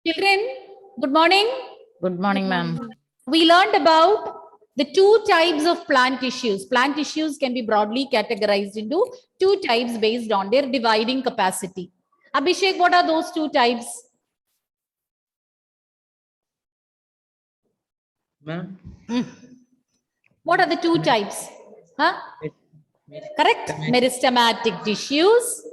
Children, good morning. Good morning, ma'am. We learned about the two types of plant tissues. Plant tissues can be broadly categorized into two types based on their dividing capacity. Abhishek, what are those two types? Ma'am, What are the two types? Huh? Correct? meristematic Meristematic tissues.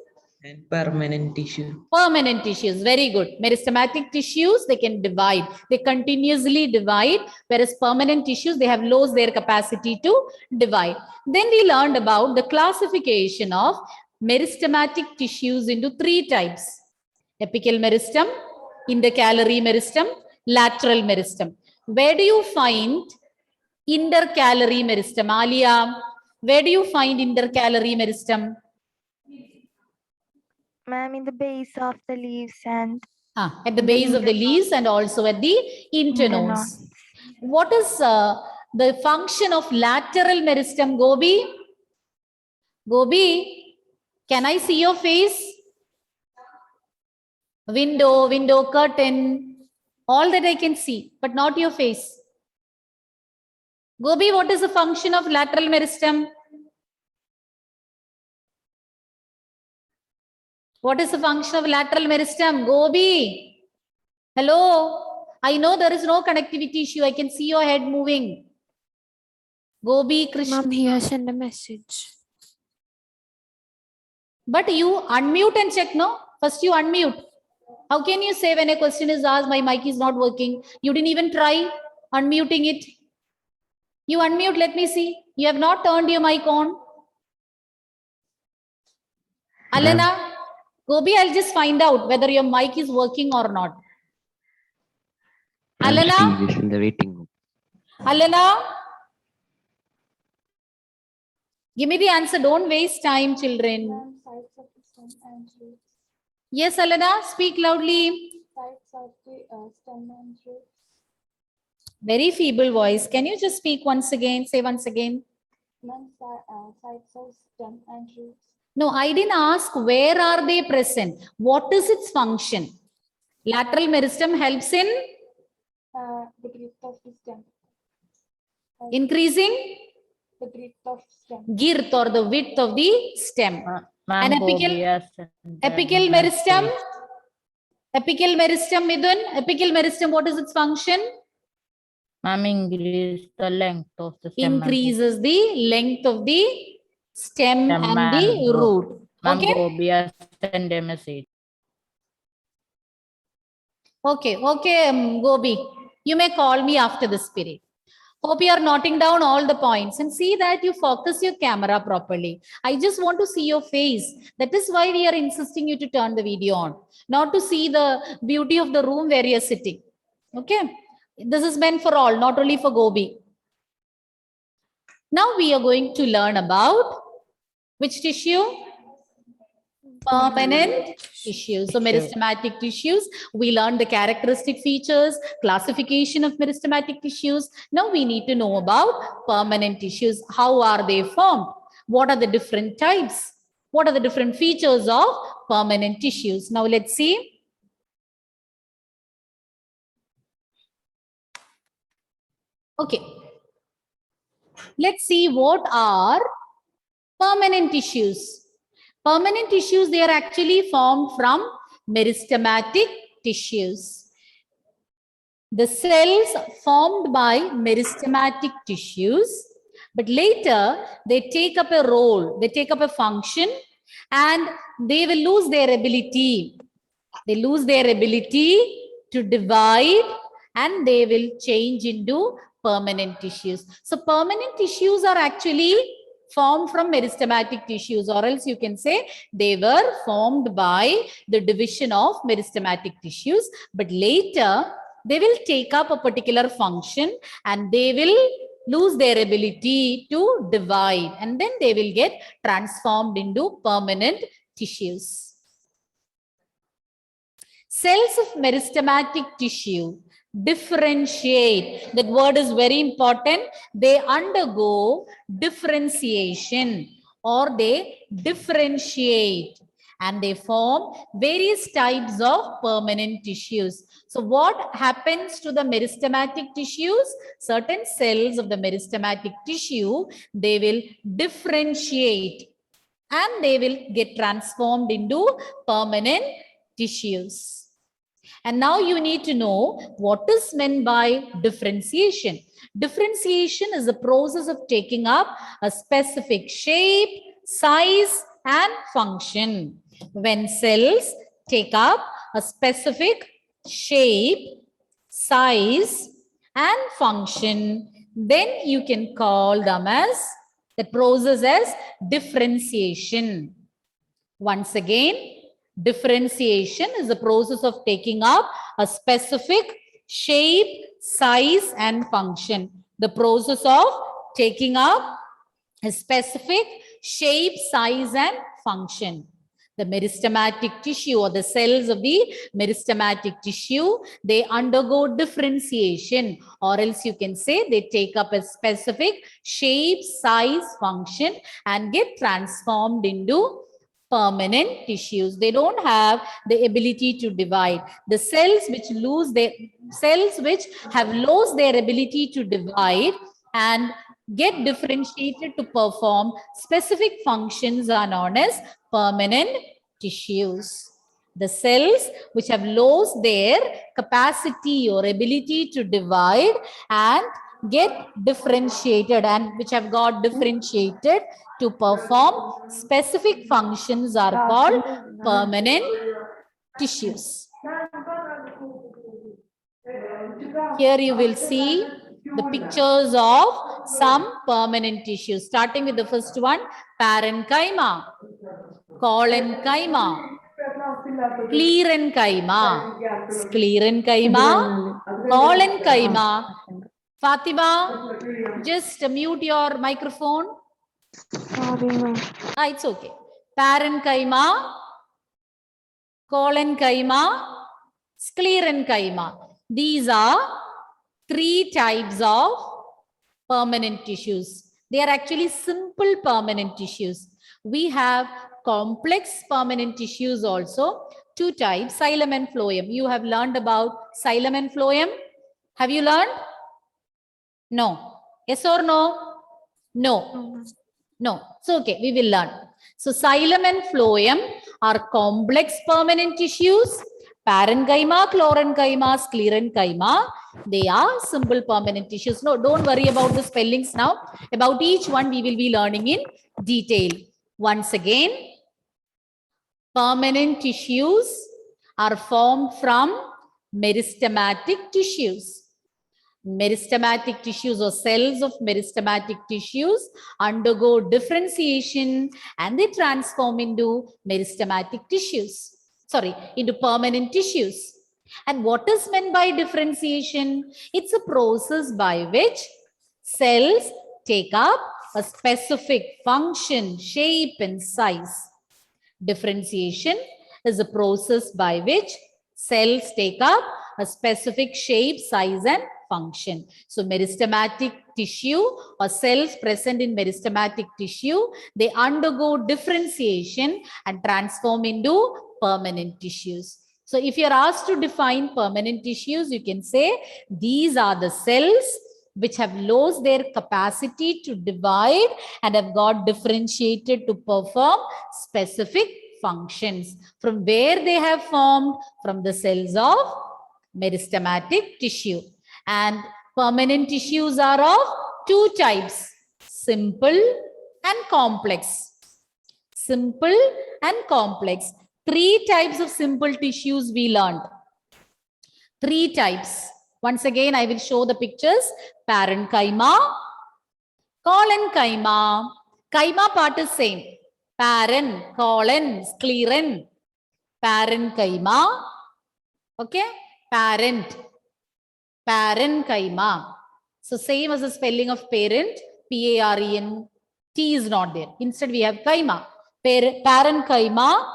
and permanent tissue. Permanent tissues, very good. Meristematic tissues, they can divide. They continuously divide, whereas permanent tissues, they have lost their capacity to divide. Then we learned about the classification of meristematic tissues into three types: apical meristem, intercalary meristem, lateral meristem. Where do you find intercalary meristem? Alia, where do you find intercalary meristem? Ma'am, in the base of the leaves and At the base of the leaves and also at the internodes. What is the function of lateral meristem, Gobi? Gobi, can I see your face? Window, curtain, all that I can see, but not your face. Gobi, what is the function of lateral meristem? What is the function of lateral meristem? Gobi. Hello. I know there is no connectivity issue. I can see your head moving. Gobi, Krishna. Mom, he has sent a message. But you unmute and check, no? First you unmute. How can you say when a question is asked, my mic is not working? You didn't even try unmuting it. You unmute, let me see. You have not turned your mic on. Alena, Gobi, I'll just find out whether your mic is working or not. Alena? In the waiting room. Alena? Give me the answer. Don't waste time, children. Yes, Alena, speak loudly. Very feeble voice. Can you just speak once again? Say once again. No, I didn't ask where are they present. What is its function? Lateral meristem helps in the width of the stem. increasing The width of stem. girth or the width of the stem. Ma'am, And apical meristem. Apical meristem, Midun. Apical meristem, what is its function? Ma'am, increase the length of the stem. Increases the length of the stem and the root. Ma'am, Okay. Gobi has sent a message. Okay, Gobi. You may call me after this period. Hope you are noting down all the points and see that you focus your camera properly. I just want to see your face. That is why we are insisting you to turn the video on, not to see the beauty of the room where you are sitting. Okay. This is meant for all, not only for Gobi. Now we are going to learn about which tissue? Permanent tissues. So meristematic tissues, we learned the characteristic features, classification of meristematic tissues. Now we need to know about permanent tissues. How are they formed? What are the different types? What are the different features of permanent tissues? Now let's see. Okay. Let's see what are permanent tissues. Permanent tissues, they are actually formed from meristematic tissues. The cells formed by meristematic tissues, but later they take up a role, they take up a function, and they will lose their ability. They lose their ability to divide and they will change into permanent tissues. So permanent tissues are actually formed from meristematic tissues, or else you can say they were formed by the division of meristematic tissues, but later they will take up a particular function and they will lose their ability to divide, and then they will get transformed into permanent tissues. Cells of meristematic tissue differentiate. That word is very important. They undergo differentiation or they differentiate. and they form various types of permanent tissues. So what happens to the meristematic tissues? Certain cells of the meristematic tissue, they will differentiate and they will get transformed into permanent tissues. And now you need to know what is meant by differentiation. Differentiation is the process of taking up a specific shape, size, and function. When cells take up a specific shape, size, and function, then you can call them as the process as differentiation. Once again, differentiation is the process of taking up a specific shape, size, and function. The process of taking up a specific shape, size, and function. The meristematic tissue or the cells of the meristematic tissue, they undergo differentiation, or else you can say they take up a specific shape, size, function, and get transformed into permanent tissues. They don't have the ability to divide. The cells which have lost their ability to divide and get differentiated to perform specific functions are known as permanent tissues. The cells which have lost their capacity or ability to divide and get differentiated and which have got differentiated to perform specific functions are called permanent tissues. Here you will see the pictures of some permanent tissues, starting with the first one, parenchyma, collenchyma, sclerenchyma, collenchyma. Fatima, just mute your microphone. Sorry, ma'am. It's okay. Parenchyma, collenchyma, sclerenchyma. These are three types of permanent tissues. They are actually simple permanent tissues. We have complex permanent tissues also. Two types, xylem and phloem. You have learned about xylem and phloem. Have you learned? No. Yes or no? No. No. So, okay, we will learn. So, xylem and phloem are complex permanent tissues. Parenchyma, collenchyma, sclerenchyma, they are simple permanent tissues. No, don't worry about the spellings now. About each one, we will be learning in detail. Once again, permanent tissues are formed from meristematic tissues. Meristematic tissues or cells of meristematic tissues undergo differentiation and they transform into meristematic tissues. Into permanent tissues. And what is meant by differentiation? It's a process by which cells take up a specific function, shape, and size. Differentiation is a process by which cells take up a specific shape, size, and function. So meristematic tissue or cells present in meristematic tissue, they undergo differentiation and transform into permanent tissues. So if you're asked to define permanent tissues, you can say these are the cells which have lost their capacity to divide and have got differentiated to perform specific functions. From where they have formed? From the cells of meristematic tissue. And permanent tissues are of two types, simple and complex. Simple and complex. Three types of simple tissues we learned. Three types. Once again, I will show the pictures. Parenchyma, collenchyma. Chyma part is same. Paren, colon, scleren. Parenchyma. Okay. Parent. Parenchyma. So same as the spelling of parent. P-A-R-E-N. T is not there. Instead we have chyma. Parenchyma,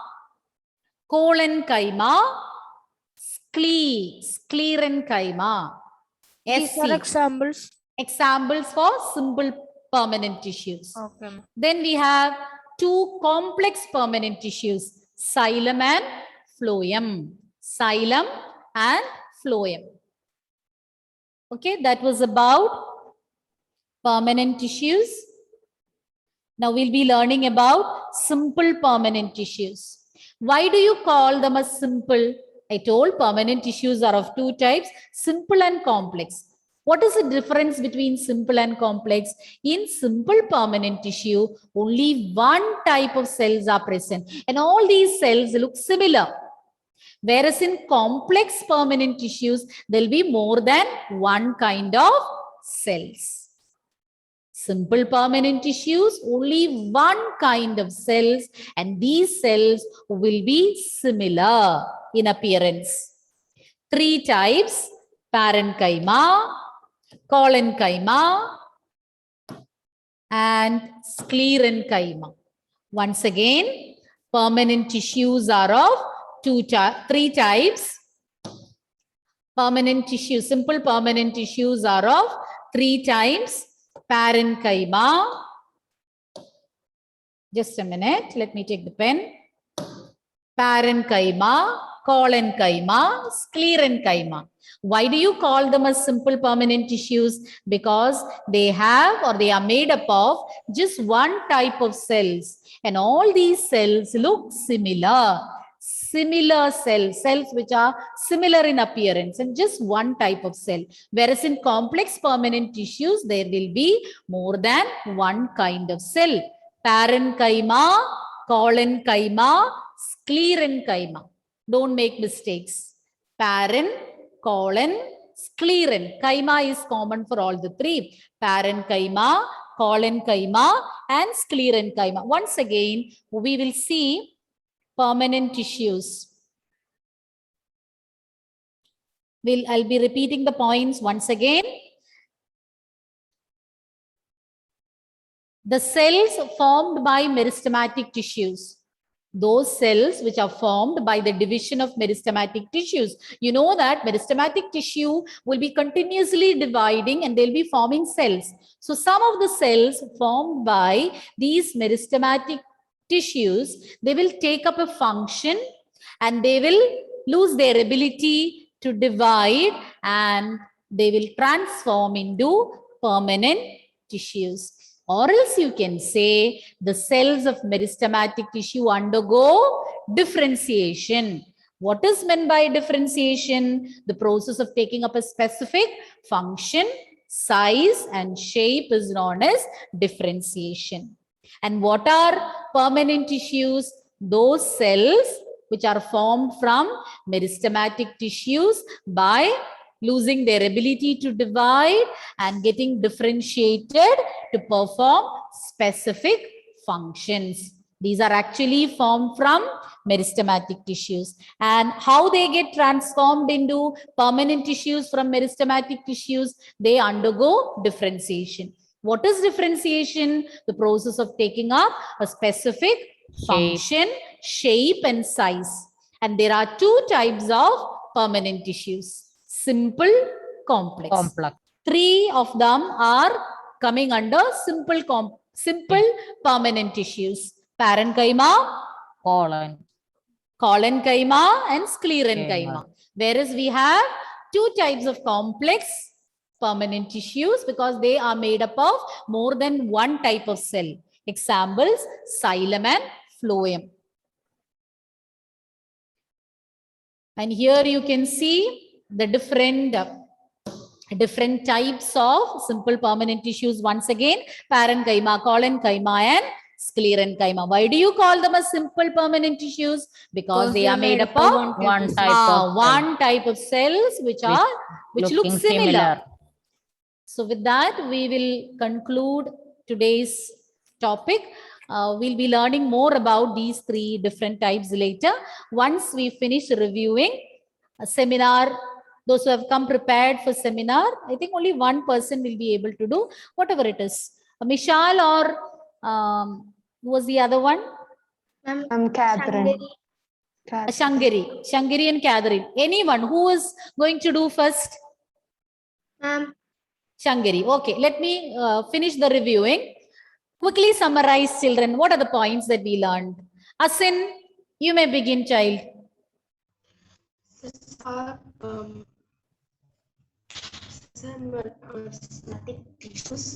collenchyma, sclerenchyma. These are examples. Examples for simple permanent tissues. Okay. Then we have two complex permanent tissues, xylem and phloem. Xylem and phloem. Okay, that was about permanent tissues. Now we'll be learning about simple permanent tissues. Why do you call them as simple? I told permanent tissues are of two types, simple and complex. What is the difference between simple and complex? In simple permanent tissue, only one type of cells are present and all these cells look similar. Whereas in complex permanent tissues, there will be more than one kind of cells. Simple permanent tissues, only one kind of cells, and these cells will be similar in appearance. Three types: parenchyma, collenchyma, and sclerenchyma. Once again, permanent tissues are of three types. Permanent tissues, simple permanent tissues are of three types. Parenchyma. Just a minute, let me take the pen. Parenchyma, collenchyma, sclerenchyma. Why do you call them as simple permanent tissues? Because they have or they are made up of just one type of cells, and all these cells look similar. Similar cells which are similar in appearance and just one type of cell. Whereas in complex permanent tissues, there will be more than one kind of cell. Parenchyma, collenchyma, sclerenchyma. Don't make mistakes. Paren, colon, scleren. Chyma is common for all the three. Parenchyma, collenchyma, and sclerenchyma. Once again, we will see permanent tissues. I'll be repeating the points once again. The cells formed by meristematic tissues. Those cells which are formed by the division of meristematic tissues. You know that meristematic tissue will be continuously dividing and they'll be forming cells. So some of the cells formed by these meristematic tissues, they will take up a function and they will lose their ability to divide and they will transform into permanent tissues. Or else you can say the cells of meristematic tissue undergo differentiation. What is meant by differentiation? The process of taking up a specific function, size, and shape is known as differentiation. And what are permanent tissues? Those cells which are formed from meristematic tissues by losing their ability to divide and getting differentiated to perform specific functions. These are actually formed from meristematic tissues. And how they get transformed into permanent tissues from meristematic tissues? They undergo differentiation. What is differentiation? The process of taking up a specific function, shape, and size. And there are two types of permanent tissues. Simple, complex. Three of them are coming under simple permanent tissues. Parenchyma, collenchyma, and sclerenchyma. Whereas we have two types of complex permanent tissues because they are made up of more than one type of cell. Examples, xylem and phloem. And here you can see the different types of simple permanent tissues. Once again, parenchyma, collenchyma, and sclerenchyma. Why do you call them as simple permanent tissues? Because they are made up of one type of cells which look similar. So with that, we will conclude today's topic. We'll be learning more about these three different types later. Once we finish reviewing a seminar, those who have come prepared for seminar, I think only one person will be able to do whatever it is. Mishal or who was the other one? Catherine. Shangiri and Catherine. Anyone who is going to do first? Shangiri. Okay, let me finish the reviewing. Quickly summarize, children. What are the points that we learned? Asin, You may begin, child.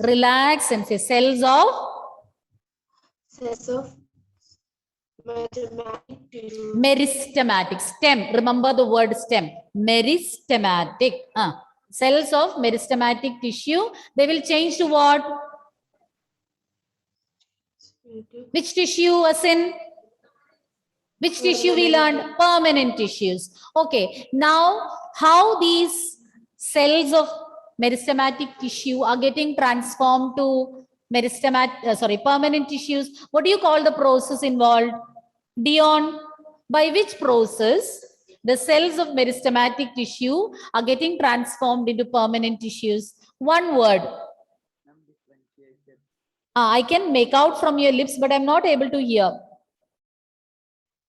Relax and say cells of meristematic. Stem. Remember the word stem. Meristematic. Cells of meristematic tissue. They will change to what? Which tissue, Asin? Which tissue we learned? Permanent tissues. Okay. Now, how these cells of meristematic tissue are getting transformed to permanent tissues? What do you call the process involved? Dion, by which process the cells of meristematic tissue are getting transformed into permanent tissues? One word. I can make out from your lips, but I'm not able to hear.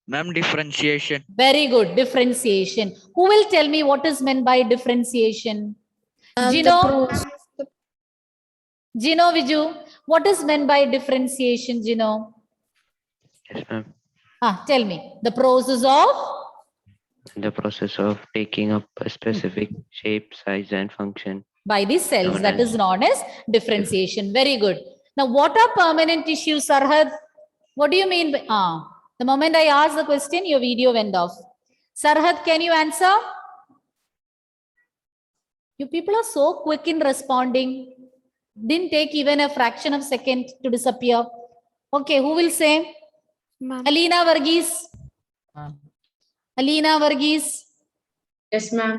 Ma'am, differentiation. Very good. Differentiation. Who will tell me what is meant by differentiation? Gino? Gino, Viju, what is meant by differentiation, Gino? Yes, ma'am. Tell me. The process of taking up a specific shape, size, and function by these cells, known that as is known as differentiation. Very good. Now, what are permanent tissues, Sarhad? What do you mean by... the moment I asked the question, your video went off. Sarhad, can you answer? You people are so quick in responding. Didn't take even a fraction of a second to disappear. Okay, who will say? Alina Varghese. Alina Varghese. Yes, ma'am.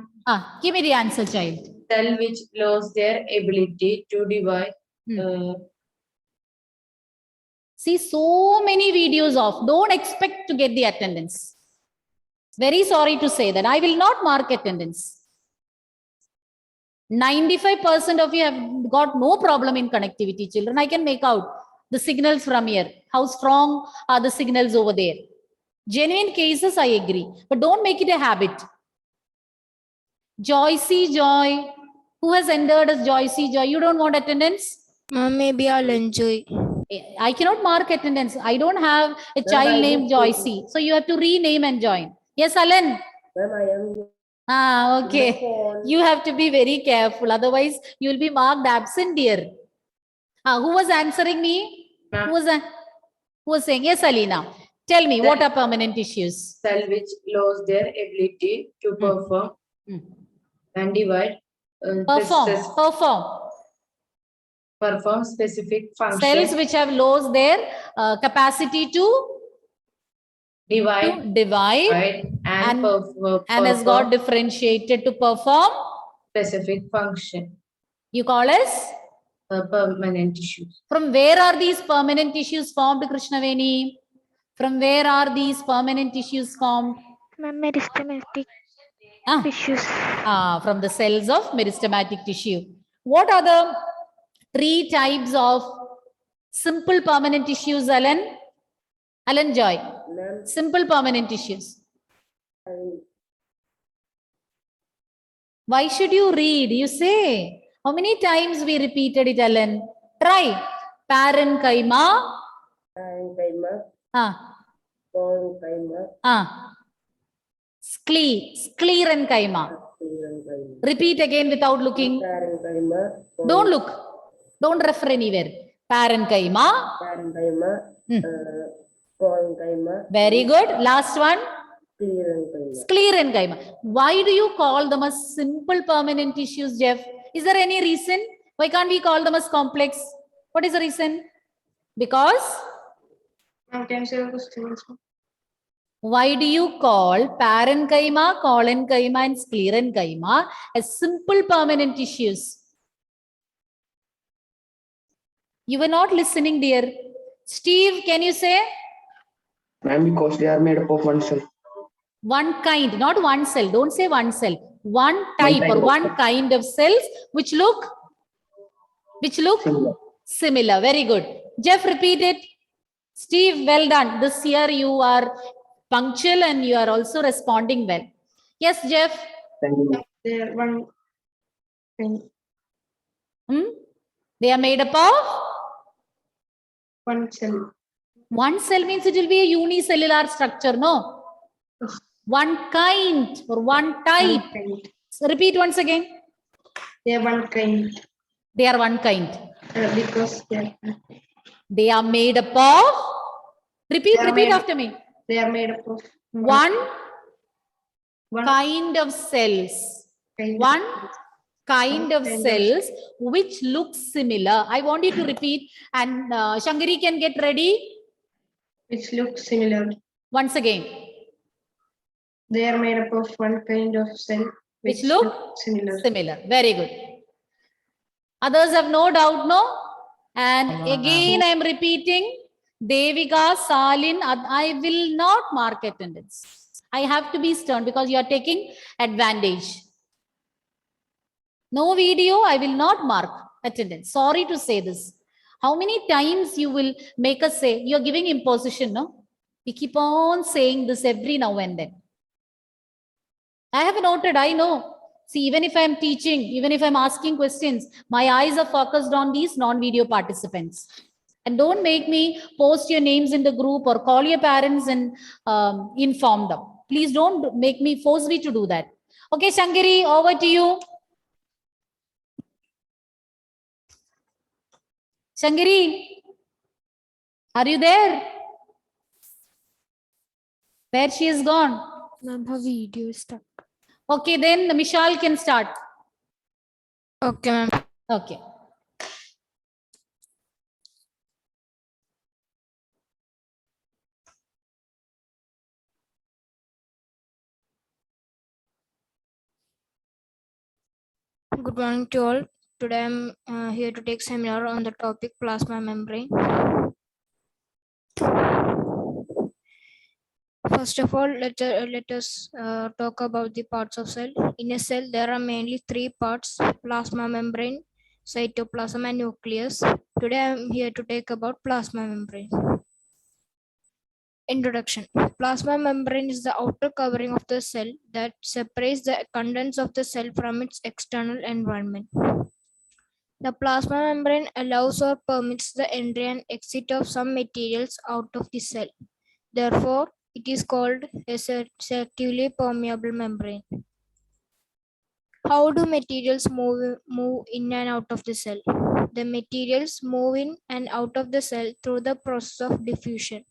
Give me the answer, child. Cell which lose their ability to divide. See, so many videos off. Don't expect to get the attendance. Very sorry to say that. I will not mark attendance. 95% of you have got no problem in connectivity, children. I can make out the signals from here. How strong are the signals over there? Genuine cases, I agree. But don't make it a habit. Joycey Joy. Who has entered as Joycey Joy? You don't want attendance? Maybe I'll enjoy. I cannot mark attendance. I don't have a child named Joycey. So you have to rename and join. Yes, Alan? Okay. You have to be very careful. Otherwise, you will be marked absent, dear. Who was answering me? Who was saying? Yes, Alina. Tell me, what are permanent tissues? Cell which lose their ability to perform and divide. Perform specific functions. Cells which have lost their capacity to divide and has got differentiated to perform specific function. You call as permanent tissues. From where are these permanent tissues formed, Krishnaveni? From where are these permanent tissues formed? Meristematic tissues. From the cells of meristematic tissue. What are the 3 types of simple permanent tissues, Alan? Alan Joy. Simple permanent tissues. Why should you read? You say. How many times we repeated it, Alan? Try. Parenchyma. Sclerenchyma. Repeat again without looking. Don't look. Don't refer anywhere. Parenchyma. Very good. Last one. Sclerenchyma. Why do you call them as simple permanent tissues, Jeff? Is there any reason? Why can't we call them as complex? What is the reason? Because? Why do you call parenchyma, collenchyma, and sclerenchyma as simple permanent tissues? You were not listening, dear. Steve, can you say? Ma'am, because they are made up of one cell. One kind, not one cell. Don't say one cell. One type or one kind of cells which look similar. Very good. Jeff, repeat it. Steve, well done. This year you are punctual and you are also responding well. Yes, Jeff. Thank you. They are one thing. They are made up of One cell. One cell means it will be a unicellular structure, no? One kind or one type. So repeat once again. They are one kind. They are one kind. Because They are made up of. Repeat They are made- after me. they are made up of One one kind of cells. kind. One kind of kind of cells which look similar. I want you to repeat, and Shankari can get ready Which look similar. once again. They are made up of one kind of cell. Which look similar. Similar. Very good. Others have no doubt, no? And again, I am repeating, Devika, Salin, I will not mark attendance. I have to be stern because you are taking advantage. No video, I will not mark attendance. Sorry to say this. How many times you will make us say, you are giving imposition, no? We keep on saying this every now and then. I have noted, I know. See, even if I'm teaching, even if I'm asking questions, my eyes are focused on these non-video participants. And don't make me post your names in the group or call your parents and inform them. Please don't make me, force me to do that. Okay, Shankari, over to you. Shankari, are you there? Where she is gone? Ma'am, her video is stuck. Okay, then Mishal can start. Okay, ma'am. Okay. Good morning to all. Today I'm here to take seminar on the topic plasma membrane. First of all, let us talk about the parts of cell. In a cell, there are mainly three parts: plasma membrane, cytoplasm, and nucleus. Today I'm here to take about plasma membrane. Introduction. Plasma membrane is the outer covering of the cell that separates the contents of the cell from its external environment. The plasma membrane allows or permits the entry and exit of some materials out of the cell. Therefore, it is called a selectively permeable membrane. How do materials move in and out of the cell? The materials move in and out of the cell through the process of diffusion.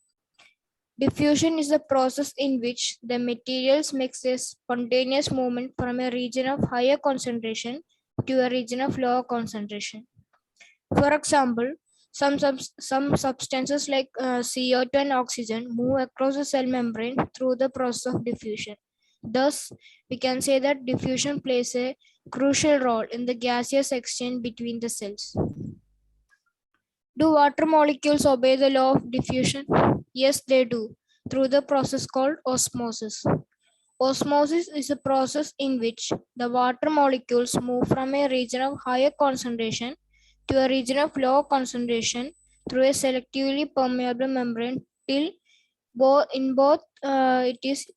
Diffusion is the process in which the materials makes a spontaneous movement from a region of higher concentration to a region of lower concentration. For example, some substances like CO2 and oxygen move across the cell membrane through the process of diffusion. Thus, we can say that diffusion plays a crucial role in the gaseous exchange between the cells. Do water molecules obey the law of diffusion? Yes, they do, through the process called osmosis. Osmosis is a process in which the water molecules move from a region of higher concentration to a region of lower concentration through a selectively permeable membrane till it is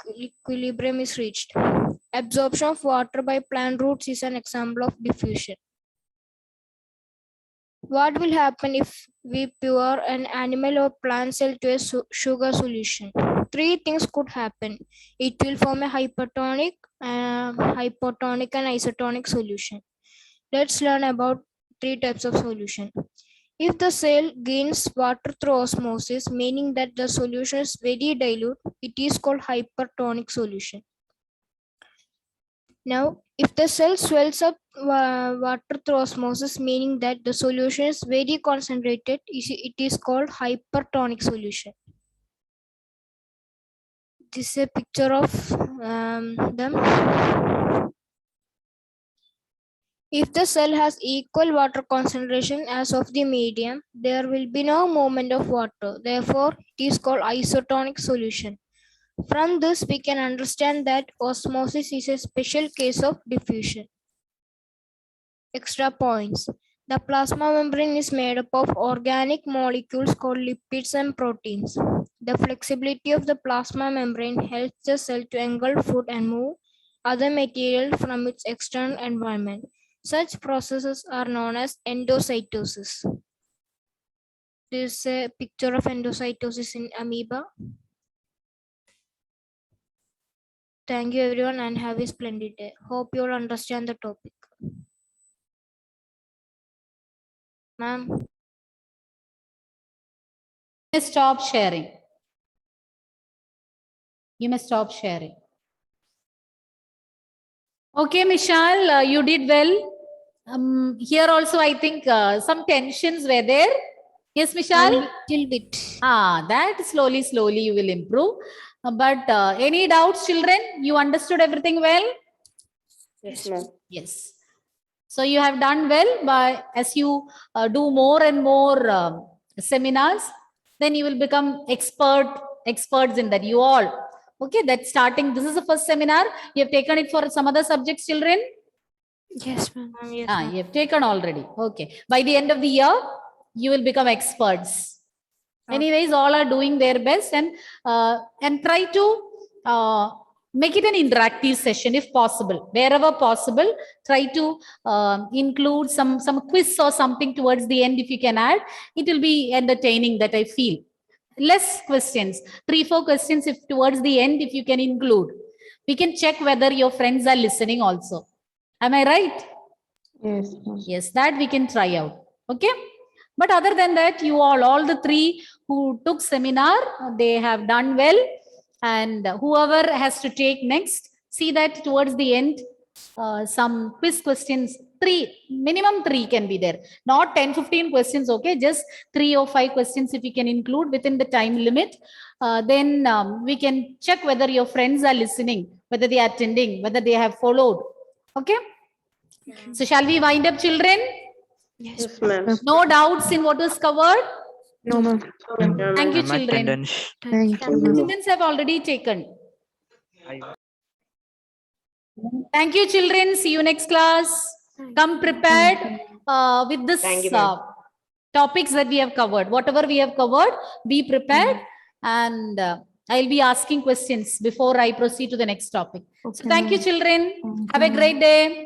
equilibrium is reached. Absorption of water by plant roots is an example of diffusion. What will happen if we pour an animal or plant cell to a sugar solution? Three things could happen. It will form a hypertonic, hypotonic, and isotonic solution. Let's learn about three types of solution. If the cell gains water through osmosis, meaning that the solution is very dilute, it is called hypertonic solution. Now, if the cell swells up water through osmosis, meaning that the solution is very concentrated, it is called hypertonic solution. This is a picture of them. If the cell has equal water concentration as of the medium, there will be no movement of water. Therefore, it is called isotonic solution. From this, we can understand that osmosis is a special case of diffusion. Extra points. The plasma membrane is made up of organic molecules called lipids and proteins. The flexibility of the plasma membrane helps the cell to engulf food and move other material from its external environment. Such processes are known as endocytosis. is a picture of endocytosis in amoeba. Thank you everyone and have a splendid day. Hope you all understand the topic. Ma'am. Stop sharing. You must stop sharing. Okay, Mishal, you did well. Here also, I think some tensions were there. Yes, Mishal? Little bit. That slowly you will improve. But any doubts, children? You understood everything well? Yes, ma'am. Yes. So you have done well, but as you do more and more seminars, then you will become experts in that. You all. Okay, that's starting. This is the first seminar. You have taken it for some other subjects, children? Yes, ma'am. Yes, You have taken already. Okay. By the end of the year, you will become experts. Anyways, all are doing their best and try to make it an interactive session if possible. Wherever possible, try to include some quiz or something towards the end if you can add. It will be entertaining, that I feel. Less questions, 3-4 questions if towards the end if you can include. We can check whether your friends are listening also. Am I right? Yes, ma'am. Yes, that we can try out. Okay. But other than that, you all the 3 who took seminar, they have done well. And whoever has to take next, see that towards the end, some quiz questions, minimum 3 can be there. Not 10-15 questions, okay? Just 3 or 5 questions if you can include within the time limit. Then we can check whether your friends are listening, whether they are attending, whether they have followed. Okay? So shall we wind up, children? Yes, ma'am. No doubts in what was covered? No, ma'am. Thank you, children. Thank you, ma'am. Students have already taken. Thank you, children. See you next class. Come prepared with this Thank you, ma'am. topics that we have covered. Whatever we have covered, be prepared. And I'll be asking questions before I proceed to the next topic. So thank you, children. Have a great day.